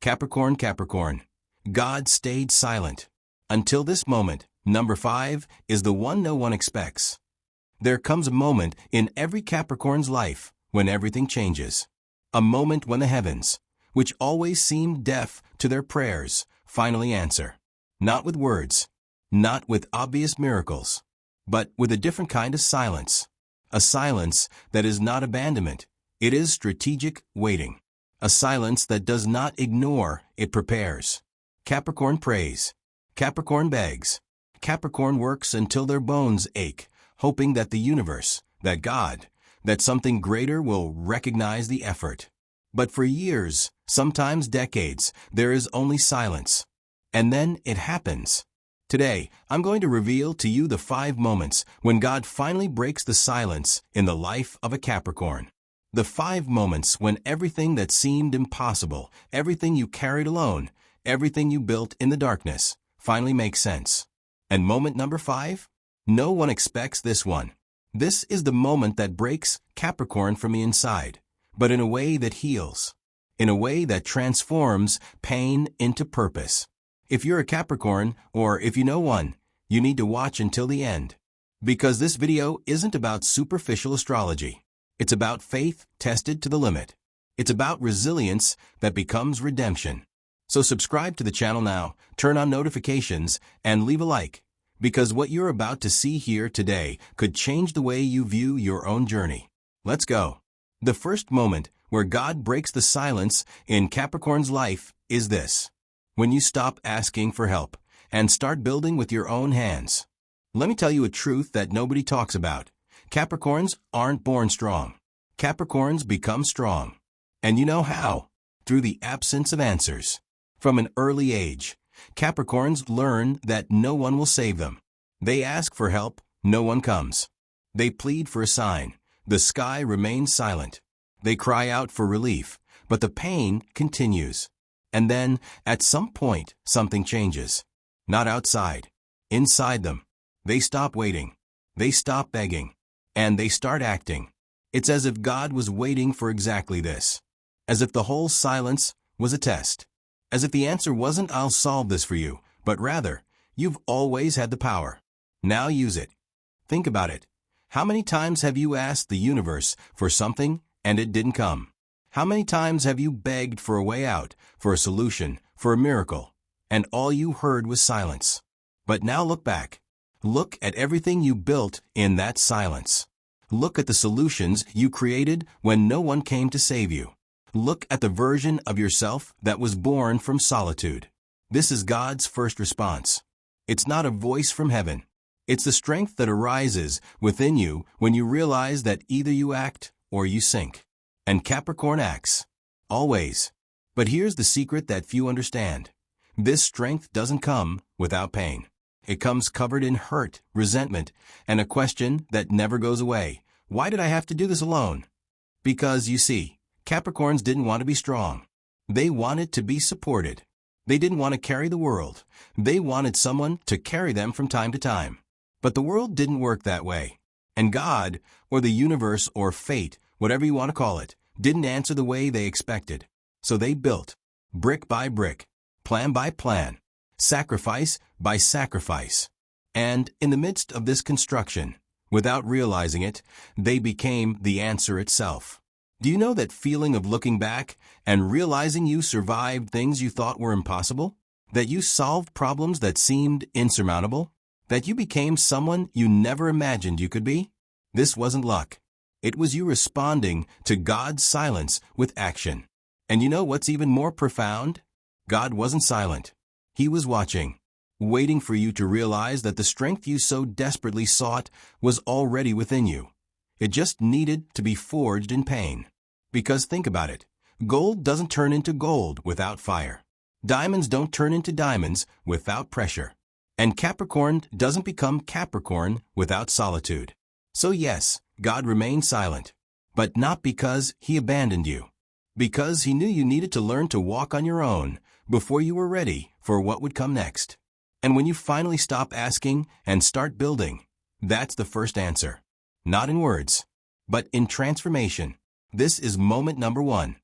Capricorn, Capricorn. God stayed silent. Until this moment, number 5 is the one no one expects. There comes a moment in every Capricorn's life when everything changes. A moment when the heavens, which always seemed deaf to their prayers, finally answer. Not with words, not with obvious miracles, but with a different kind of silence. A silence that is not abandonment, it is strategic waiting. A silence that does not ignore, it prepares. Capricorn prays. Capricorn begs. Capricorn works until their bones ache, hoping that the universe, that God, that something greater will recognize the effort. But for years, sometimes decades, there is only silence. And then it happens. Today, I'm going to reveal to you the 5 moments when God finally breaks the silence in the life of a Capricorn. The 5 moments when everything that seemed impossible, everything you carried alone, everything you built in the darkness, finally makes sense. And moment number 5? No one expects this one. This is the moment that breaks Capricorn from the inside, but in a way that heals, in a way that transforms pain into purpose. If you're a Capricorn, or if you know one, you need to watch until the end. Because this video isn't about superficial astrology. It's about faith tested to the limit. It's about resilience that becomes redemption. So subscribe to the channel now, turn on notifications, and leave a like. Because what you're about to see here today could change the way you view your own journey. Let's go. The first moment where God breaks the silence in Capricorn's life is this. When you stop asking for help and start building with your own hands. Let me tell you a truth that nobody talks about. Capricorns aren't born strong. Capricorns become strong. And you know how? Through the absence of answers. From an early age, Capricorns learn that no one will save them. They ask for help, no one comes. They plead for a sign. The sky remains silent. They cry out for relief, but the pain continues. And then, at some point, something changes. Not outside. Inside them. They stop waiting. They stop begging. And they start acting. It's as if God was waiting for exactly this. As if the whole silence was a test. As if the answer wasn't "I'll solve this for you," but rather, "You've always had the power. Now use it." Think about it. How many times have you asked the universe for something and it didn't come? How many times have you begged for a way out, for a solution, for a miracle, and all you heard was silence? But now look back. Look at everything you built in that silence. Look at the solutions you created when no one came to save you. Look at the version of yourself that was born from solitude. This is God's first response. It's not a voice from heaven. It's the strength that arises within you when you realize that either you act or you sink. And Capricorn acts. Always. But here's the secret that few understand. This strength doesn't come without pain. It comes covered in hurt, resentment, and a question that never goes away. Why did I have to do this alone? Because, you see, Capricorns didn't want to be strong. They wanted to be supported. They didn't want to carry the world. They wanted someone to carry them from time to time. But the world didn't work that way. And God, or the universe, or fate, whatever you want to call it, didn't answer the way they expected. So they built, brick by brick, plan by plan, sacrifice by sacrifice. And in the midst of this construction, without realizing it, they became the answer itself. Do you know that feeling of looking back and realizing you survived things you thought were impossible? That you solved problems that seemed insurmountable? That you became someone you never imagined you could be? This wasn't luck. It was you responding to God's silence with action. And you know what's even more profound? God wasn't silent. He was watching, waiting for you to realize that the strength you so desperately sought was already within you. It just needed to be forged in pain. Because think about it. Gold doesn't turn into gold without fire. Diamonds don't turn into diamonds without pressure. And Capricorn doesn't become Capricorn without solitude. So yes, God remained silent. But not because He abandoned you. Because He knew you needed to learn to walk on your own before you were ready for what would come next. And when you finally stop asking and start building, that's the first answer. Not in words, but in transformation. This is moment number 1.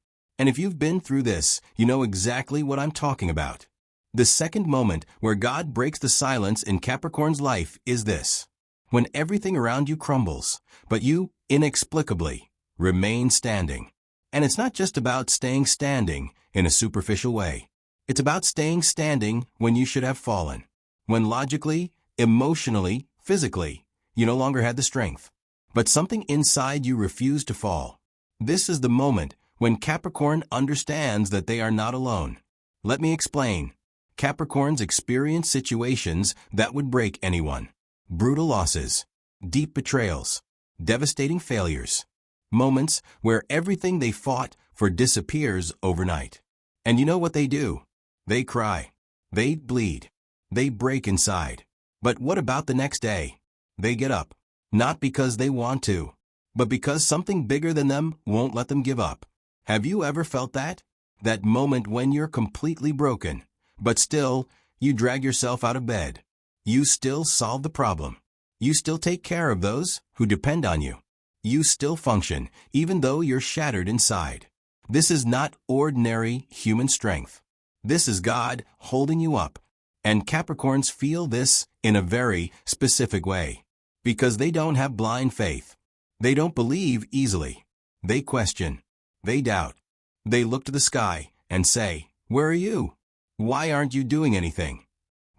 And if you've been through this, you know exactly what I'm talking about. The second moment where God breaks the silence in Capricorn's life is this: when everything around you crumbles, but you, inexplicably, remain standing. And it's not just about staying standing in a superficial way. It's about staying standing when you should have fallen. When logically, emotionally, physically, you no longer had the strength. But something inside you refused to fall. This is the moment when Capricorn understands that they are not alone. Let me explain. Capricorns experience situations that would break anyone. Brutal losses, deep betrayals, devastating failures. Moments where everything they fought for disappears overnight. And you know what they do? They cry. They bleed. They break inside. But what about the next day? They get up. Not because they want to, but because something bigger than them won't let them give up. Have you ever felt that? That moment when you're completely broken, but still, you drag yourself out of bed. You still solve the problem. You still take care of those who depend on you. You still function, even though you're shattered inside. This is not ordinary human strength. This is God holding you up. And Capricorns feel this in a very specific way. Because they don't have blind faith. They don't believe easily. They question. They doubt. They look to the sky and say, "Where are you? Why aren't you doing anything?"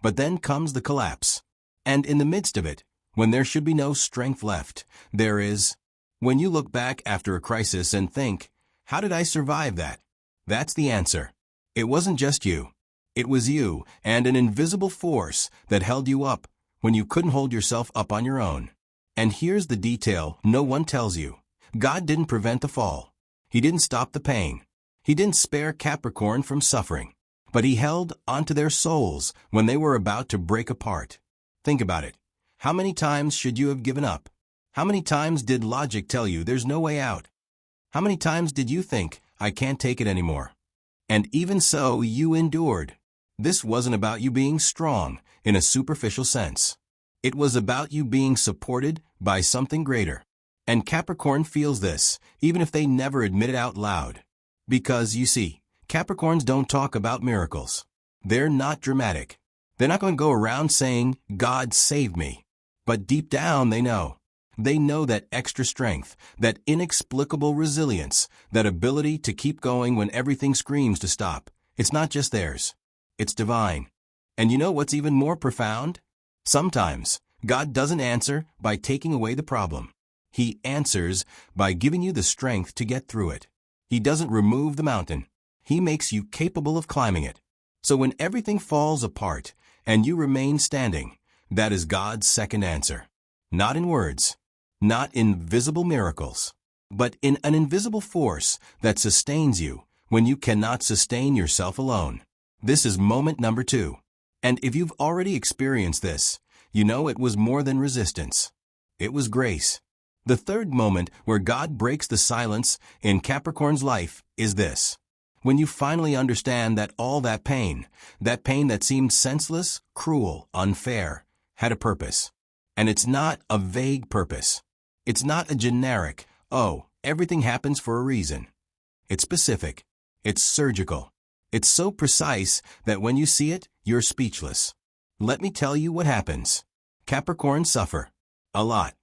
But then comes the collapse. And in the midst of it, when there should be no strength left, there is. When you look back after a crisis and think, "How did I survive that?" That's the answer. It wasn't just you. It was you and an invisible force that held you up when you couldn't hold yourself up on your own. And here's the detail no one tells you. God didn't prevent the fall. He didn't stop the pain. He didn't spare Capricorn from suffering. But he held onto their souls when they were about to break apart. Think about it. How many times should you have given up? How many times did logic tell you there's no way out? How many times did you think, "I can't take it anymore"? And even so, you endured. This wasn't about you being strong in a superficial sense. It was about you being supported by something greater. And Capricorn feels this, even if they never admit it out loud. Because, you see, Capricorns don't talk about miracles. They're not dramatic. They're not going to go around saying, "God save me." But deep down, they know. They know that extra strength, that inexplicable resilience, that ability to keep going when everything screams to stop. It's not just theirs. It's divine. And you know what's even more profound? Sometimes, God doesn't answer by taking away the problem. He answers by giving you the strength to get through it. He doesn't remove the mountain. He makes you capable of climbing it. So when everything falls apart and you remain standing, that is God's second answer. Not in words, not in visible miracles, but in an invisible force that sustains you when you cannot sustain yourself alone. This is moment number 2. And if you've already experienced this, you know it was more than resistance. It was grace. The third moment where God breaks the silence in Capricorn's life is this. When you finally understand that all that pain that seemed senseless, cruel, unfair, had a purpose. And it's not a vague purpose. It's not a generic, "Oh, everything happens for a reason." It's specific. It's surgical. It's so precise that when you see it, you're speechless. Let me tell you what happens. Capricorns suffer. A lot.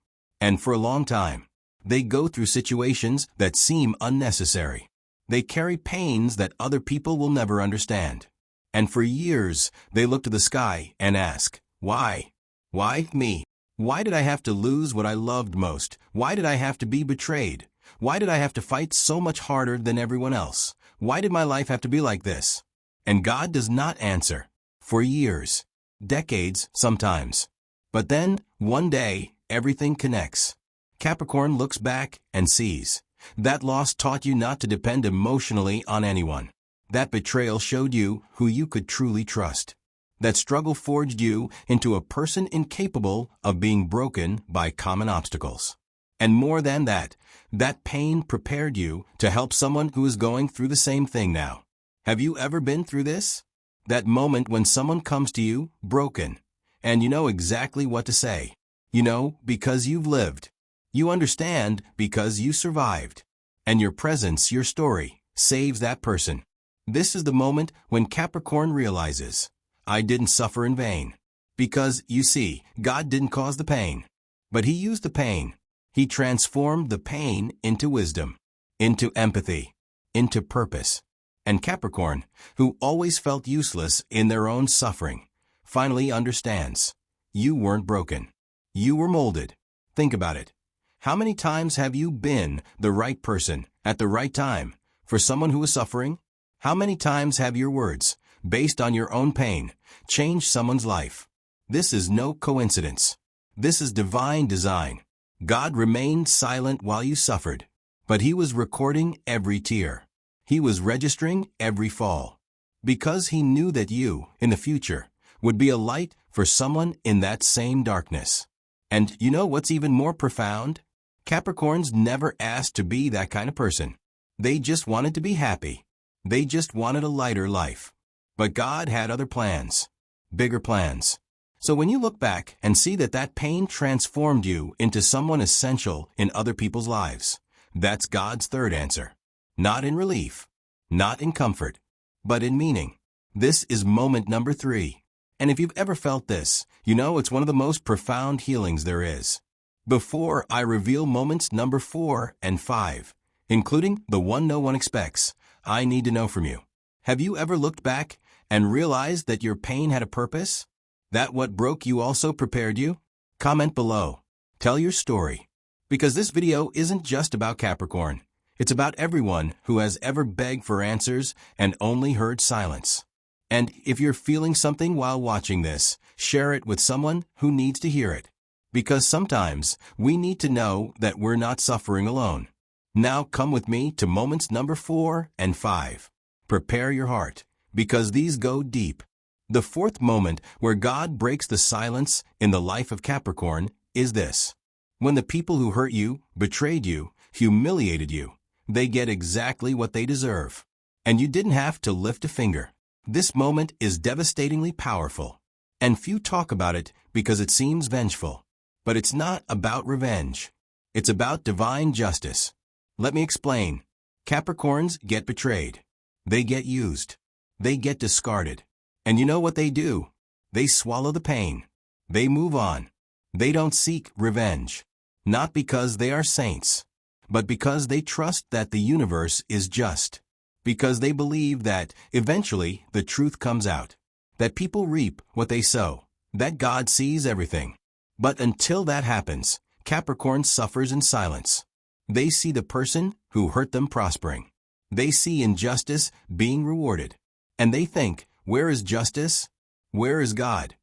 And for a long time. They go through situations that seem unnecessary. They carry pains that other people will never understand. And for years, they look to the sky and ask, "Why? Why me? Why did I have to lose what I loved most? Why did I have to be betrayed? Why did I have to fight so much harder than everyone else? Why did my life have to be like this?" And God does not answer. For years. Decades, sometimes. But then, one day, everything connects. Capricorn looks back and sees. That loss taught you not to depend emotionally on anyone. That betrayal showed you who you could truly trust. That struggle forged you into a person incapable of being broken by common obstacles. And more than that, that pain prepared you to help someone who is going through the same thing now. Have you ever been through this? That moment when someone comes to you, broken, and you know exactly what to say. You know, because you've lived. You understand because you survived. And your presence, your story, saves that person. This is the moment when Capricorn realizes, I didn't suffer in vain. Because, you see, God didn't cause the pain. But He used the pain. He transformed the pain into wisdom, into empathy, into purpose. And Capricorn, who always felt useless in their own suffering, finally understands. You weren't broken. You were molded. Think about it. How many times have you been the right person at the right time for someone who is suffering? How many times have your words, based on your own pain, changed someone's life? This is no coincidence. This is divine design. God remained silent while you suffered, but He was recording every tear. He was registering every fall. Because He knew that you, in the future, would be a light for someone in that same darkness. And you know what's even more profound? Capricorns never asked to be that kind of person. They just wanted to be happy. They just wanted a lighter life. But God had other plans, bigger plans. So when you look back and see that pain transformed you into someone essential in other people's lives, that's God's third answer. Not in relief, not in comfort, but in meaning. This is moment number 3. And if you've ever felt this, you know it's one of the most profound healings there is. Before I reveal moments number 4 and 5, including the one no one expects, I need to know from you. Have you ever looked back and realized that your pain had a purpose? That what broke you also prepared you? Comment below. Tell your story. Because this video isn't just about Capricorn. It's about everyone who has ever begged for answers and only heard silence. And if you're feeling something while watching this, share it with someone who needs to hear it. Because sometimes we need to know that we're not suffering alone. Now come with me to moments number 4 and 5. Prepare your heart, because these go deep. The fourth moment where God breaks the silence in the life of Capricorn is this. When the people who hurt you, betrayed you, humiliated you, they get exactly what they deserve. And you didn't have to lift a finger. This moment is devastatingly powerful. And few talk about it because it seems vengeful. But it's not about revenge. It's about divine justice. Let me explain. Capricorns get betrayed. They get used. They get discarded. And you know what they do? They swallow the pain. They move on. They don't seek revenge. Not because they are saints, but because they trust that the universe is just. Because they believe that eventually the truth comes out. That people reap what they sow. That God sees everything. But until that happens, Capricorn suffers in silence. They see the person who hurt them prospering. They see injustice being rewarded. And they think, where is justice? Where is God?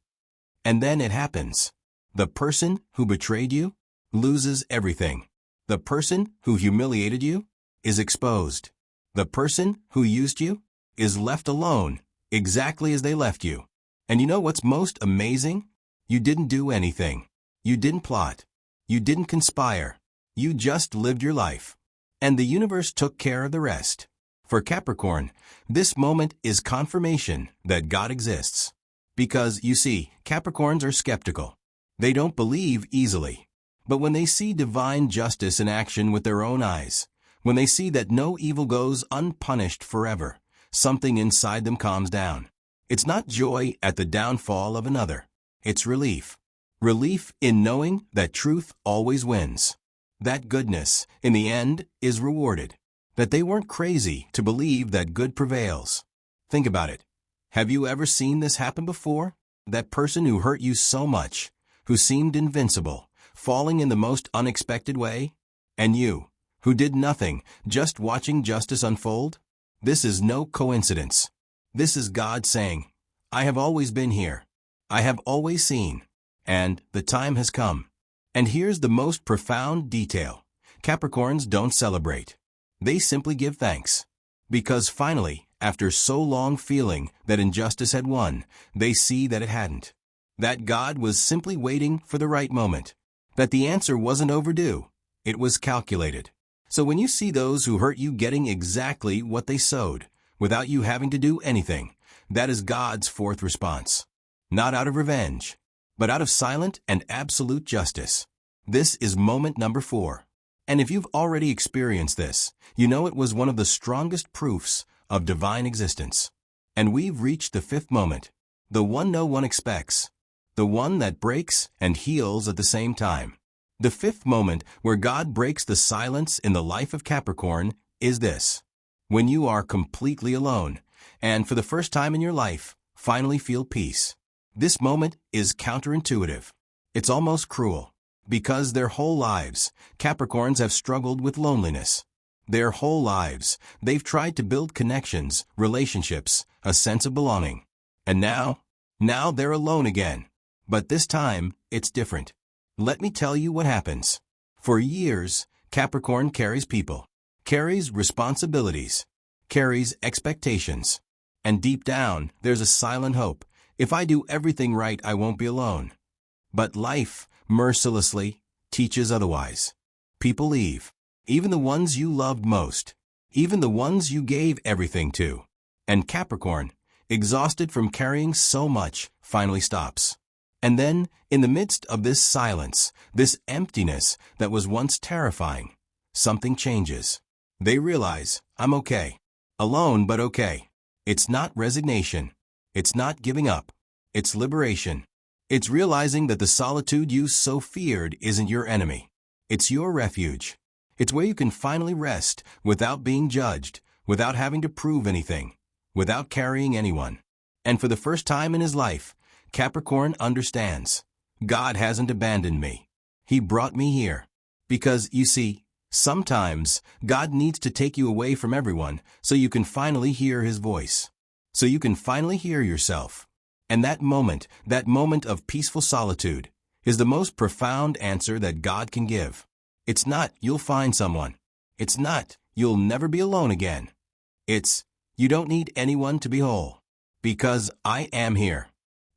And then it happens. The person who betrayed you loses everything. The person who humiliated you is exposed. The person who used you is left alone, exactly as they left you. And you know what's most amazing? You didn't do anything. You didn't plot. You didn't conspire. You just lived your life. And the universe took care of the rest. For Capricorn, this moment is confirmation that God exists. Because, you see, Capricorns are skeptical. They don't believe easily. But when they see divine justice in action with their own eyes, when they see that no evil goes unpunished forever, something inside them calms down. It's not joy at the downfall of another. It's relief. Relief in knowing that truth always wins. That goodness, in the end, is rewarded. That they weren't crazy to believe that good prevails. Think about it. Have you ever seen this happen before? That person who hurt you so much, who seemed invincible, falling in the most unexpected way? And you, who did nothing, just watching justice unfold? This is no coincidence. This is God saying, I have always been here. I have always seen. And the time has come. And here's the most profound detail. Capricorns don't celebrate. They simply give thanks. Because finally, after so long feeling that injustice had won, they see that it hadn't. That God was simply waiting for the right moment. That the answer wasn't overdue. It was calculated. So when you see those who hurt you getting exactly what they sowed, without you having to do anything, that is God's fourth response. Not out of revenge, but out of silent and absolute justice. This is moment number 4. And if you've already experienced this, you know it was one of the strongest proofs of divine existence. And we've reached the fifth moment, the one no one expects, the one that breaks and heals at the same time. The fifth moment where God breaks the silence in the life of Capricorn is this: when you are completely alone, and for the first time in your life, finally feel peace. This moment is counterintuitive. It's almost cruel, because their whole lives, Capricorns have struggled with loneliness. Their whole lives, they've tried to build connections, relationships, a sense of belonging. And now they're alone again. But this time, it's different. Let me tell you what happens. For years, Capricorn carries people, carries responsibilities, carries expectations. And deep down, there's a silent hope. If I do everything right, I won't be alone. But life, mercilessly, teaches otherwise. People leave, even the ones you loved most, even the ones you gave everything to. And Capricorn, exhausted from carrying so much, finally stops. And then, in the midst of this silence, this emptiness that was once terrifying, something changes. They realize, I'm okay. Alone, but okay. It's not resignation. It's not giving up. It's liberation. It's realizing that the solitude you so feared isn't your enemy. It's your refuge. It's where you can finally rest without being judged, without having to prove anything, without carrying anyone. And for the first time in his life, Capricorn understands. God hasn't abandoned me. He brought me here. Because, you see, sometimes God needs to take you away from everyone so you can finally hear his voice. So you can finally hear yourself. And that moment of peaceful solitude, is the most profound answer that God can give. It's not, you'll find someone. It's not, you'll never be alone again. It's, you don't need anyone to be whole. Because I am here.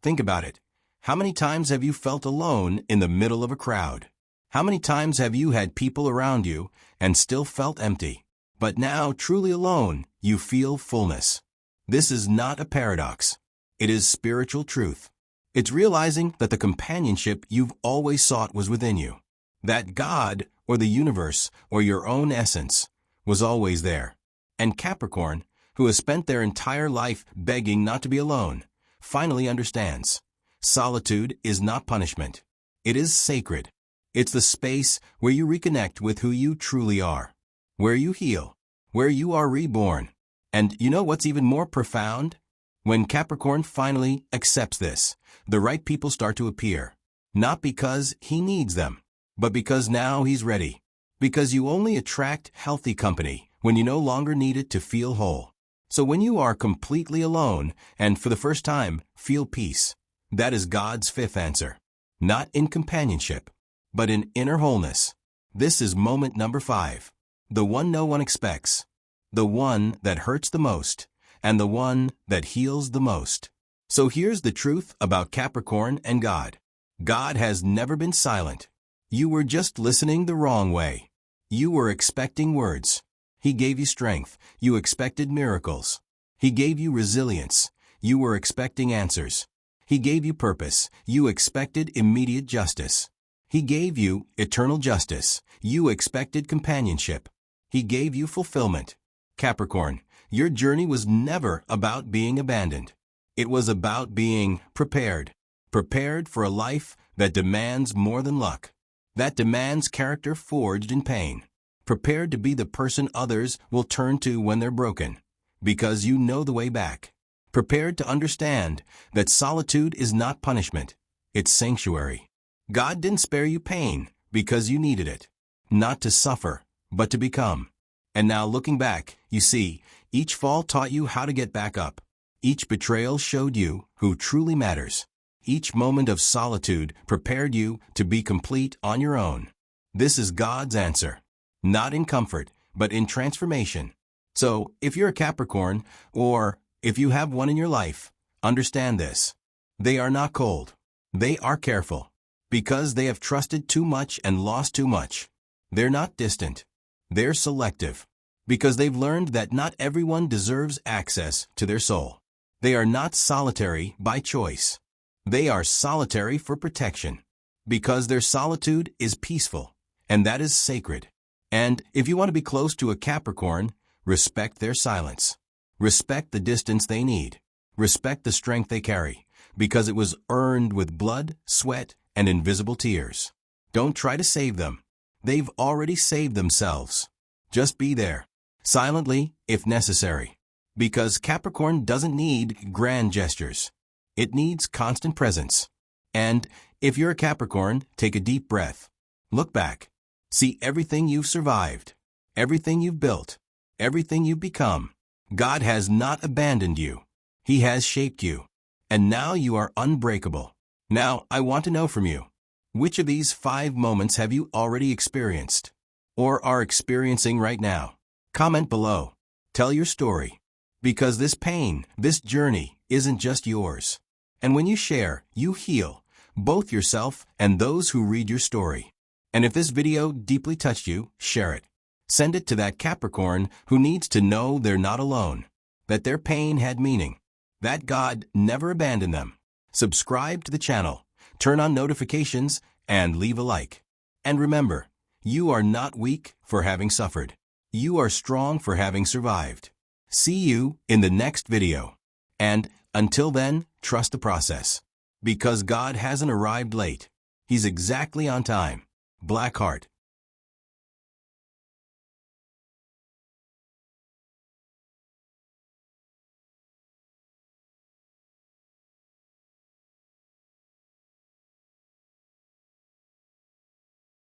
Think about it. How many times have you felt alone in the middle of a crowd? How many times have you had people around you and still felt empty? But now, truly alone, you feel fullness. This is not a paradox. It is spiritual truth. It's realizing that the companionship you've always sought was within you. That God, or the universe, or your own essence, was always there. And Capricorn, who has spent their entire life begging not to be alone, finally understands. Solitude is not punishment. It is sacred. It's the space where you reconnect with who you truly are, where you heal, where you are reborn. And you know what's even more profound? When Capricorn finally accepts this, the right people start to appear. Not because he needs them, but because now he's ready. Because you only attract healthy company when you no longer need it to feel whole. So when you are completely alone and for the first time feel peace, that is God's fifth answer. Not in companionship, but in inner wholeness. This is moment number 5. The one no one expects. The one that hurts the most. And the one that heals the most. So here's the truth about Capricorn and God. God has never been silent. You were just listening the wrong way. You were expecting words. He gave you strength. You expected miracles. He gave you resilience. You were expecting answers. He gave you purpose. You expected immediate justice. He gave you eternal justice. You expected companionship. He gave you fulfillment. Capricorn, your journey was never about being abandoned. It was about being prepared. Prepared for a life that demands more than luck. That demands character forged in pain. Prepared to be the person others will turn to when they're broken, because you know the way back. Prepared to understand that solitude is not punishment, it's sanctuary. God didn't spare you pain because you needed it, not to suffer, but to become. And now looking back, you see, each fall taught you how to get back up. Each betrayal showed you who truly matters. Each moment of solitude prepared you to be complete on your own. This is God's answer. Not in comfort, but in transformation. So, if you're a Capricorn, or if you have one in your life, understand this. They are not cold. They are careful. Because they have trusted too much and lost too much. They're not distant. They're selective. Because they've learned that not everyone deserves access to their soul. They are not solitary by choice. They are solitary for protection. Because their solitude is peaceful, and that is sacred. And if you want to be close to a Capricorn, respect their silence. Respect the distance they need. Respect the strength they carry, because it was earned with blood, sweat, and invisible tears. Don't try to save them. They've already saved themselves. Just be there, silently if necessary. Because Capricorn doesn't need grand gestures. It needs constant presence. And if you're a Capricorn, take a deep breath. Look back. See everything you've survived, everything you've built, everything you've become. God has not abandoned you. He has shaped you. And now you are unbreakable. Now, I want to know from you, which of these 5 moments have you already experienced or are experiencing right now? Comment below. Tell your story. Because this pain, this journey, isn't just yours. And when you share, you heal, both yourself and those who read your story. And if this video deeply touched you, share it. Send it to that Capricorn who needs to know they're not alone, that their pain had meaning, that God never abandoned them. Subscribe to the channel, turn on notifications, and leave a like. And remember, you are not weak for having suffered. You are strong for having survived. See you in the next video. And until then, trust the process. Because God hasn't arrived late. He's exactly on time. Black Heart.